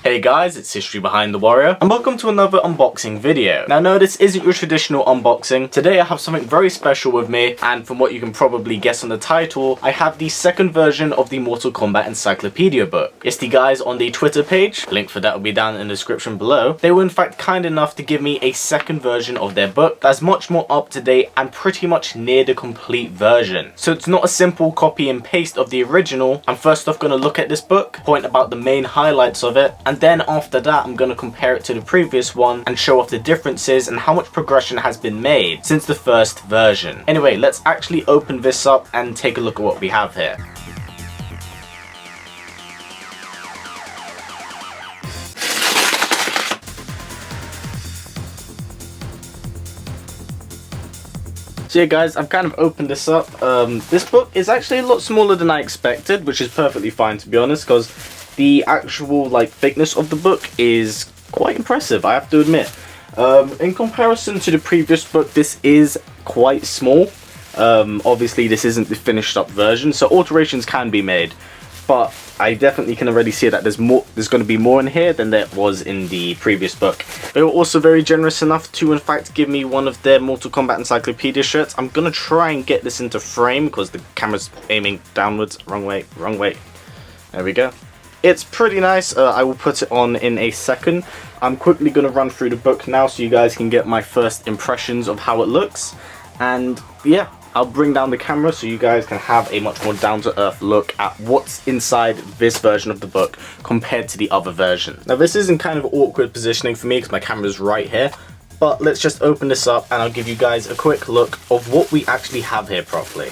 Hey guys, it's History Behind the Warrior, and welcome to another unboxing video. Now no, this isn't your traditional unboxing. Today I have something very special with me, and from what you can probably guess on the title, I have the second version of the Mortal Kombat Encyclopedia book. It's the guys on the Twitter page, link for that will be down in the description below. They were in fact kind enough to give me a second version of their book that's much more up to date and pretty much near the complete version. So it's not a simple copy and paste of the original. I'm first off going to look at this book, point about the main highlights of it, and then after that I'm going to compare it to the previous one and show off the differences and how much progression has been made since the first version. Anyway, let's actually open this up and take a look at what we have here. So yeah guys, I've kind of opened this up. This book is actually a lot smaller than I expected, which is perfectly fine to be honest, because the actual thickness of the book is quite impressive, I have to admit. In comparison to the previous book, this is quite small. Obviously this isn't the finished up version, so alterations can be made, but I definitely can already see that there's going to be more in here than there was in the previous book. They were also very generous enough to in fact give me one of their Mortal Kombat Encyclopedia shirts. I'm gonna try and get this into frame because the camera's aiming downwards. Wrong way. There we go. It's pretty nice. I will put it on in a second. I'm quickly going to run through the book now so you guys can get my first impressions of how it looks. And yeah, I'll bring down the camera so you guys can have a much more down-to-earth look at what's inside this version of the book compared to the other version. Now this is in kind of awkward positioning for me because my camera's right here. But let's just open this up and I'll give you guys a quick look of what we actually have here properly.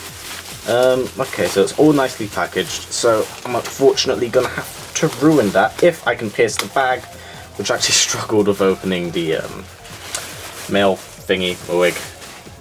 Okay, so it's all nicely packaged, so I'm unfortunately gonna have to ruin that if I can pierce the bag, which I actually struggled with opening the mail thingy or wig.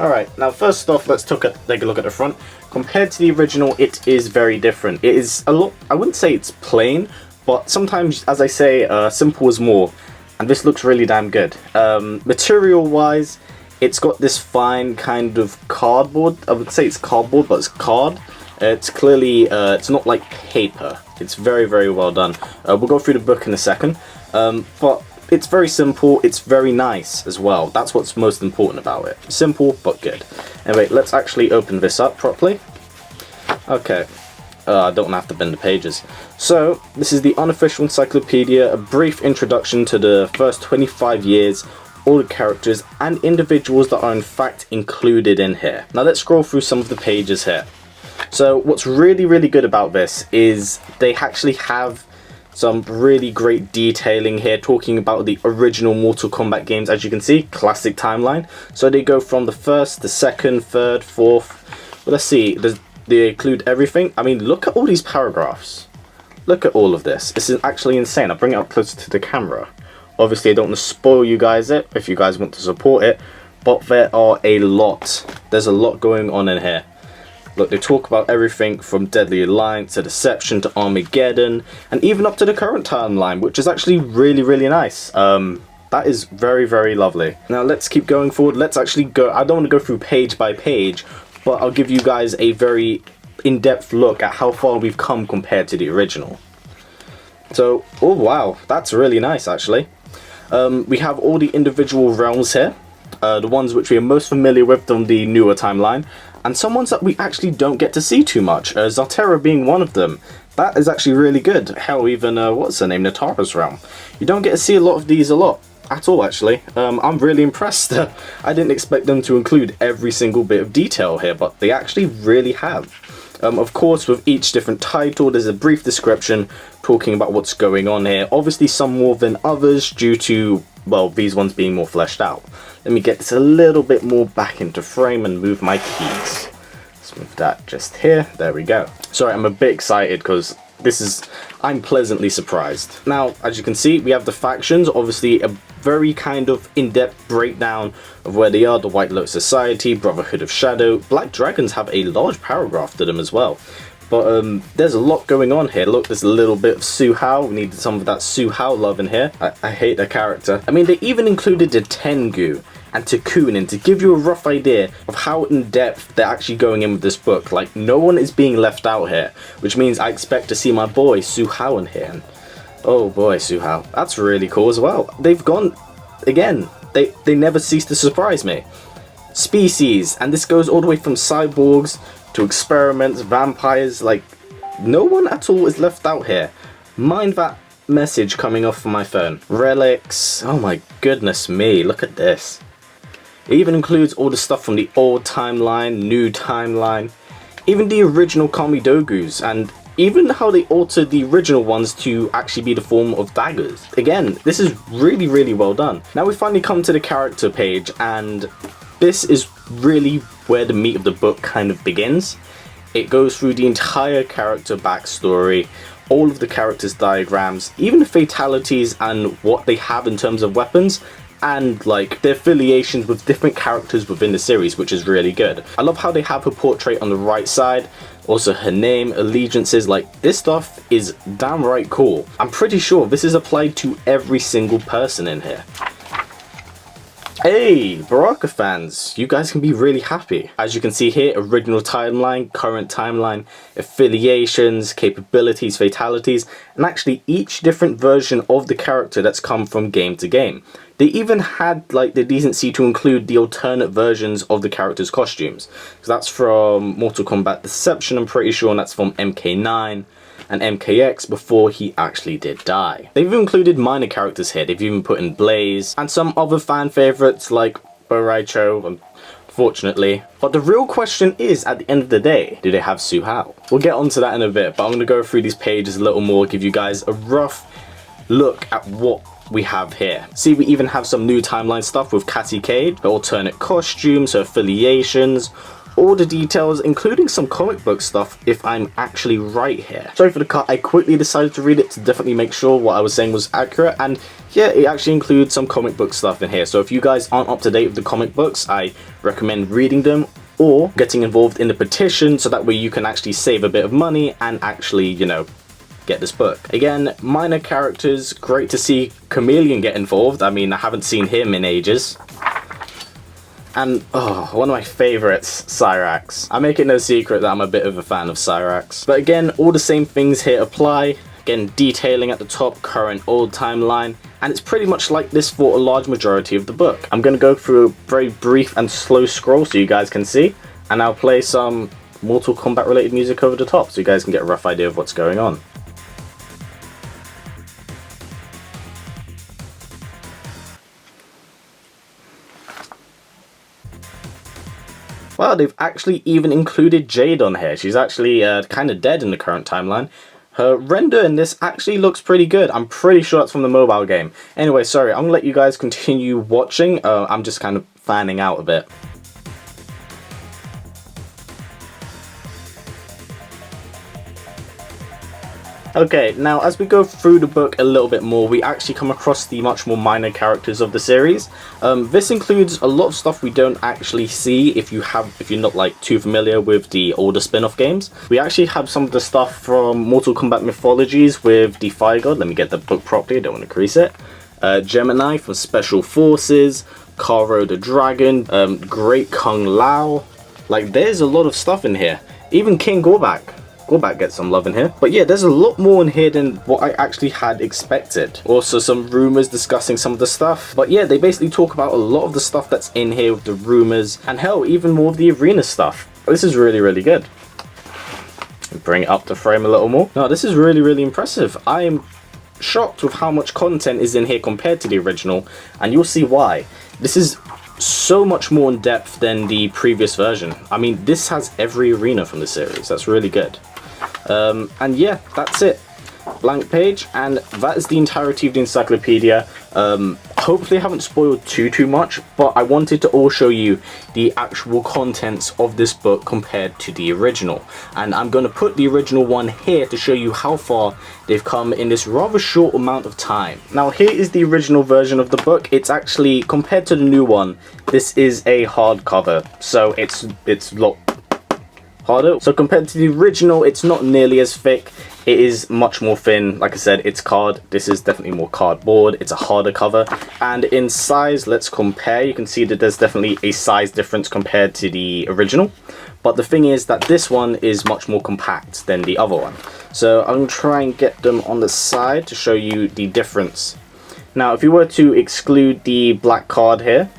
Alright, now first off, let's take a look at the front. Compared to the original, it is very different. It is a lot, I wouldn't say it's plain, but sometimes, as I say, simple is more, and this looks really damn good. Material-wise, it's got this fine kind of cardboard. I would say it's cardboard, but it's card. It's clearly, it's not like paper. It's very, very well done. We'll go through the book in a second. But it's very simple. It's very nice as well. That's what's most important about it. Simple, but good. Anyway, let's actually open this up properly. Okay. I don't have to bend the pages. So, this is the unofficial encyclopedia, a brief introduction to the first 25 years, all the characters and individuals that are in fact included in here. Now let's scroll through some of the pages here. So what's really, really good about this is they actually have some really great detailing here talking about the original Mortal Kombat games. As you can see, classic timeline. So they go from the first, the second, third, fourth. Well, let's see, they include everything. I mean, look at all these paragraphs. Look at all of this. This is actually insane. I'll bring it up closer to the camera. Obviously, I don't want to spoil you guys it if you guys want to support it, but there are a lot. There's a lot going on in here. Look, they talk about everything from Deadly Alliance to Deception to Armageddon, and even up to the current timeline, which is actually really, really nice. That is very, very lovely. Now, let's keep going forward. Let's actually go. I don't want to go through page by page, but I'll give you guys a very in-depth look at how far we've come compared to the original. So, oh wow, that's really nice actually. We have all the individual realms here, the ones which we are most familiar with on the newer timeline, and some ones that we actually don't get to see too much, Zartera being one of them. That is actually really good. Hell, even, what's her name, Natara's realm. You don't get to see a lot of these at all actually. I'm really impressed. I didn't expect them to include every single bit of detail here, but they actually really have. Of course, with each different title, there's a brief description talking about what's going on here. Obviously, some more than others due to, well, these ones being more fleshed out. Let me get this a little bit more back into frame and move my keys. Let's move that just here. There we go. Sorry, I'm a bit excited because I'm pleasantly surprised. Now, as you can see, we have the factions, obviously a very kind of in-depth breakdown of where they are, the White Lotus Society, Brotherhood of Shadow. Black Dragons have a large paragraph to them as well. But there's a lot going on here. Look, there's a little bit of Su Hao. We needed some of that Su Hao love in here. I hate their character. I mean, they even included the Tengu and Takunin to give you a rough idea of how in depth they're actually going in with this book. Like, no one is being left out here, which means I expect to see my boy Su Hao in here. Oh boy, Suhao. That's really cool as well. They've gone, again, they never cease to surprise me. Species, and this goes all the way from cyborgs to experiments, vampires, like, no one at all is left out here. Mind that message coming off from my phone. Relics, oh my goodness me, look at this. It even includes all the stuff from the old timeline, new timeline, even the original Kamidogus, and even how they altered the original ones to actually be the form of daggers. Again, this is really, really well done. Now we finally come to the character page, and this is really where the meat of the book kind of begins. It goes through the entire character backstory, all of the characters' diagrams, even the fatalities and what they have in terms of weapons, and like their affiliations with different characters within the series, which is really good. I love how they have her portrait on the right side, also her name, allegiances, like this stuff is damn right cool. I'm pretty sure this is applied to every single person in here. Hey, Baraka fans, you guys can be really happy. As you can see here, original timeline, current timeline, affiliations, capabilities, fatalities, and actually each different version of the character that's come from game to game. They even had like the decency to include the alternate versions of the characters' costumes. So that's from Mortal Kombat Deception, I'm pretty sure, and that's from MK9 and MKX before he actually did die. They've included minor characters here. They've even put in Blaze and some other fan favorites like Boraicho, unfortunately. But the real question is, at the end of the day, do they have Suhao? We'll get onto that in a bit, but I'm going to go through these pages a little more, give you guys a rough look at what we have here. See, we even have some new timeline stuff with Cassie Cage, her alternate costumes, her affiliations, all the details, including some comic book stuff, if I'm actually right here. Sorry for the cut, I quickly decided to read it to definitely make sure what I was saying was accurate, and yeah, it actually includes some comic book stuff in here. So if you guys aren't up to date with the comic books, I recommend reading them or getting involved in the petition, so that way you can actually save a bit of money and actually, you know, get this book. Again, minor characters, great to see Chameleon get involved. I mean, I haven't seen him in ages. And, oh, one of my favourites, Cyrax. I make it no secret that I'm a bit of a fan of Cyrax. But again, all the same things here apply. Again, detailing at the top, current, old timeline. And it's pretty much like this for a large majority of the book. I'm going to go through a very brief and slow scroll so you guys can see. And I'll play some Mortal Kombat related music over the top so you guys can get a rough idea of what's going on. Well, they've actually even included Jade on here. She's actually kind of dead in the current timeline. Her render in this actually looks pretty good. I'm pretty sure that's from the mobile game. Anyway, sorry, I'm going to let you guys continue watching. I'm just kind of fanning out a bit. Okay, now as we go through the book a little bit more, we actually come across the much more minor characters of the series. This includes a lot of stuff we don't actually see if you're not like too familiar with the older spin-off games. We actually have some of the stuff from Mortal Kombat Mythologies with the Fire God. Let me get the book properly, I don't want to crease it. Gemini from Special Forces, Karo the Dragon, Great Kung Lao. Like, there's a lot of stuff in here. Even King Gorbak. Gorbak gets some love in here. But yeah, there's a lot more in here than what I actually had expected. Also some rumors discussing some of the stuff. But yeah, they basically talk about a lot of the stuff that's in here with the rumors. And hell, even more of the arena stuff. This is really, really good. Bring it up to frame a little more. No, this is really, really impressive. I am shocked with how much content is in here compared to the original. And you'll see why. This is so much more in depth than the previous version. I mean, this has every arena from the series. That's really good. And yeah, that's it. Blank page, and that is the entirety of the encyclopedia. Hopefully I haven't spoiled too much, but I wanted to all show you the actual contents of this book compared to the original. And I'm going to put the original one here to show you how far they've come in this rather short amount of time. Now here is the original version of the book. It's actually, compared to the new one, this is a hardcover, so it's a lot harder. So compared to the original, it's not nearly as thick. It is much more thin. Like I said, it's card. This is definitely more cardboard. It's a harder cover. And in size, let's compare. You can see that there's definitely a size difference compared to the original. But the thing is that this one is much more compact than the other one. So I'm going to try and get them on the side to show you the difference. Now, if you were to exclude the black card here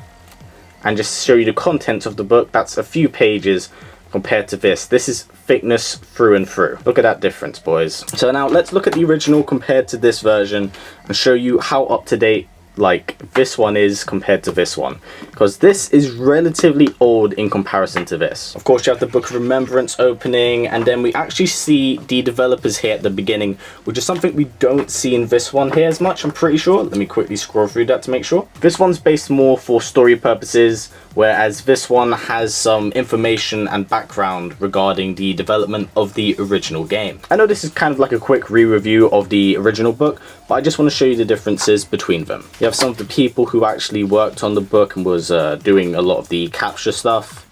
and just show you the contents of the book, that's a few pages compared to this. This is thickness through and through. Look at that difference, boys. So now let's look at the original compared to this version and show you how up to date like this one is compared to this one, because this is relatively old in comparison to this. Of course, you have the Book of Remembrance opening, and then we actually see the developers here at the beginning, which is something we don't see in this one here as much, I'm pretty sure. Let me quickly scroll through that to make sure. This one's based more for story purposes, whereas this one has some information and background regarding the development of the original game. I know this is kind of like a quick re-review of the original book, but I just want to show you the differences between them. You have some of the people who actually worked on the book and was doing a lot of the capture stuff.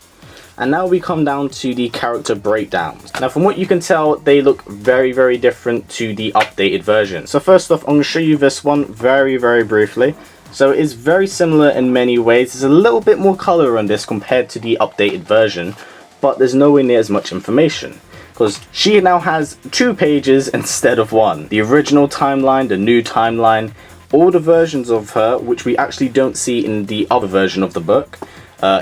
And now we come down to the character breakdowns. Now, from what you can tell, they look very, very different to the updated version. So first off, I'm going to show you this one very, very briefly. So it is very similar in many ways. There's a little bit more color on this compared to the updated version, but there's nowhere near as much information, because she now has 2 pages instead of 1. The original timeline, the new timeline, all the versions of her, which we actually don't see in the other version of the book.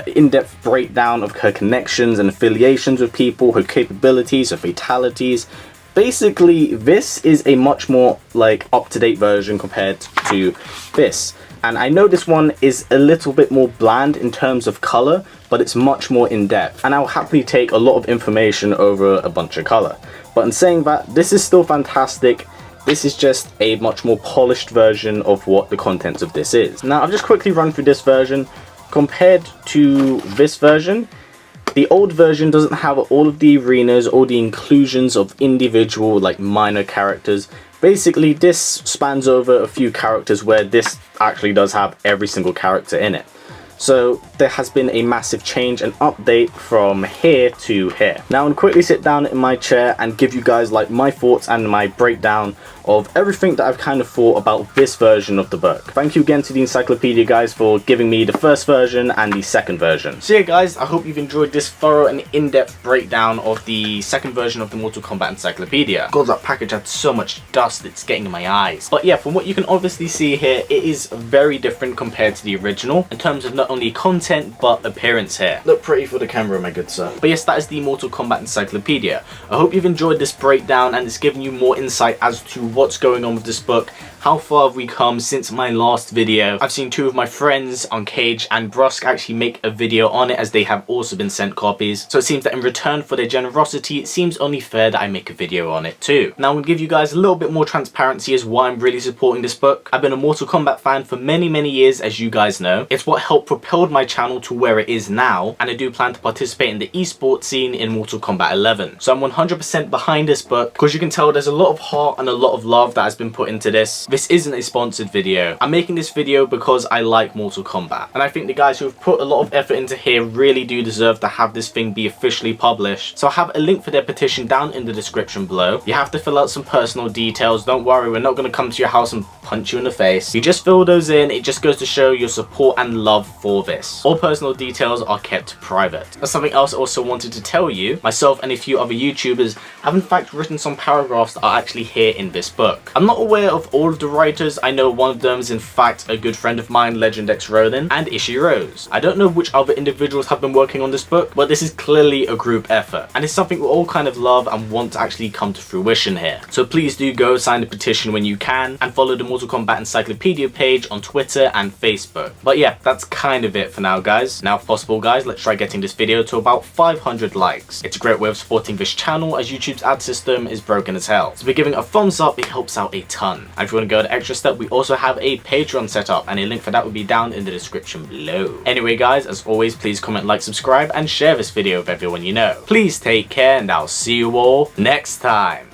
In-depth breakdown of her connections and affiliations with people, her capabilities, her fatalities. Basically, this is a much more like up-to-date version compared to this. And I know this one is a little bit more bland in terms of color, but it's much more in-depth. And I'll happily take a lot of information over a bunch of color. But in saying that, this is still fantastic. This is just a much more polished version of what the contents of this is. Now, I'll just quickly run through this version. Compared to this version, the old version doesn't have all of the arenas or the inclusions of individual like minor characters. Basically, this spans over a few characters, where this actually does have every single character in it. So there has been a massive change and update from here to here. Now I'll quickly sit down in my chair and give you guys like my thoughts and my breakdown of everything that I've kind of thought about this version of the book. Thank you again to the Encyclopedia guys for giving me the first version and the second version. So yeah guys, I hope you've enjoyed this thorough and in-depth breakdown of the second version of the Mortal Kombat Encyclopedia. God, that package had so much dust, it's getting in my eyes. But yeah, from what you can obviously see here, it is very different compared to the original in terms of not only content but appearance here. Look pretty for the camera, my good sir. But yes, that is the Mortal Kombat Encyclopedia. I hope you've enjoyed this breakdown and it's given you more insight as to what's going on with this book, how far have we come since my last video. I've seen 2 of my friends on Cage and Brusque actually make a video on it, as they have also been sent copies. So it seems that in return for their generosity, it seems only fair that I make a video on it too. Now I'm going to give you guys a little bit more transparency as why I'm really supporting this book. I've been a Mortal Kombat fan for many, many years, as you guys know. It's what helped propel my channel to where it is now, and I do plan to participate in the esports scene in Mortal Kombat 11. So I'm 100% behind this book, because you can tell there's a lot of heart and a lot of love that has been put into this. This isn't a sponsored video. I'm making this video because I like Mortal Kombat, and I think the guys who have put a lot of effort into here really do deserve to have this thing be officially published. So I have a link for their petition down in the description below. You have to fill out some personal details. Don't worry, we're not going to come to your house and punch you in the face. You just fill those in. It just goes to show your support and love for this. All personal details are kept private. That's something else I also wanted to tell you. Myself and a few other YouTubers have in fact written some paragraphs that are actually here in this book. I'm not aware of all of the writers. I know one of them is in fact a good friend of mine, Legend X Ronin, and Ishii Rose. I don't know which other individuals have been working on this book, but this is clearly a group effort, and it's something we all kind of love and want to actually come to fruition here. So please do go sign the petition when you can, and follow the Mortal Kombat Encyclopedia page on Twitter and Facebook. But yeah, that's kind of it for now guys. Now if possible guys, let's try getting this video to about 500 likes. It's a great way of supporting this channel, as YouTube's ad system is broken as hell. So by giving a thumbs up, it helps out a ton. And if you want to go the extra step, we also have a Patreon set up, and a link for that will be down in the description below. Anyway guys, as always, please comment, like, subscribe, and share this video with everyone you know. Please take care, and I'll see you all next time.